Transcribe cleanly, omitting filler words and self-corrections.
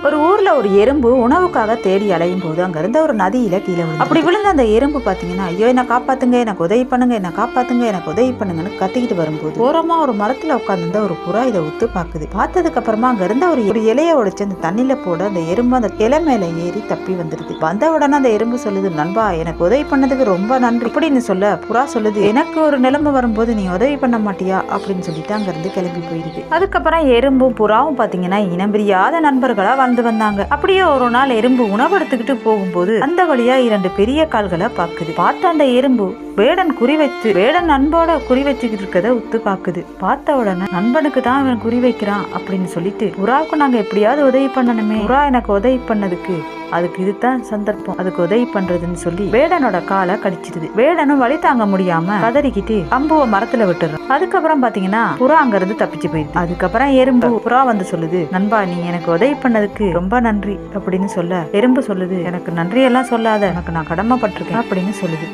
ஒரு ஊர்ல ஒரு எறும்பு உணவுக்காக தேடி அலையும் போது அங்க இருந்த ஒரு நதியில கீழே விழுந்து அப்படி விழுந்த அந்த எறும்பு பாத்தீங்கன்னா, ஐயோ என்ன காப்பாத்துங்க, எனக்கு உதவி பண்ணுங்க, என்ன காப்பாத்துங்க, எனக்கு உதவி பண்ணுங்கன்னு கத்திக்கிட்டு வரும்போது ஓரமா ஒரு மரத்துல உட்கார்ந்து ஒரு புறா இதை உத்து பாக்குது. பார்த்ததுக்கு அப்புறமா அங்க இருந்த ஒரு இலைய உடைச்சு அந்த தண்ணில போட அந்த எறும்பு அந்த கிளை மேல ஏறி தப்பி வந்துருது. வந்த உடனே அந்த எறும்பு சொல்லுது, நண்பா எனக்கு உதவி பண்ணதுக்கு ரொம்ப நன்றி அப்படின்னு சொல்ல புறா சொல்லுது, எனக்கு ஒரு நிலைமை வரும்போது நீ உதவி பண்ண மாட்டியா அப்படின்னு சொல்லிட்டு அங்க இருந்து கிளம்பி போயிருக்கு. அதுக்கப்புறம் எறும்பும் புறாவும் பாத்தீங்கன்னா இனம் பிரியாத நண்பர்களா வாழ்ந்து வந்தாங்க. அப்படியே ஒரு நாள் எறும்பு உணவு எடுத்துக்கிட்டு போகும்போது அந்த வழியா 2 பெரிய கால்களை பாக்குது. பார்த்த அந்த எறும்பு வேடன் நண்போட குறி வச்சுக்கிட்டு இருக்கத உத்து பாக்குது. பார்த்த உடனே நண்பனுக்கு தான் அவன் குறி வைக்கிறான் அப்படின்னு சொல்லிட்டு, புறாவுக்கு நாங்க எப்படியாவது உதவி பண்ணணுமே, புறா எனக்கு உதவி பண்ணதுக்கு அதுக்கு இதுதான் சந்தர்ப்பம், அதுக்கு உதவி பண்றதுன்னு சொல்லி வேடனோட காலை கடிச்சிருது. வேடனும் வழி தாங்க முடியாம கதறிக்கிட்டு அம்புவ மரத்துல விட்டுறான். அதுக்கப்புறம் பாத்தீங்கன்னா புறா அங்க இருந்து தப்பிச்சு போயிருக்கு. அதுக்கப்புறம் எறும்பு புறா வந்து சொல்லுது, நண்பா நீ எனக்கு உதவி பண்ணதுக்கு ரொம்ப நன்றி அப்படின்னு சொல்ல எறும்பு சொல்லுது, எனக்கு நன்றி எல்லாம் சொல்லாத, எனக்கு நான் கடமைப்பட்டிருக்கேன் அப்படின்னு சொல்லுது.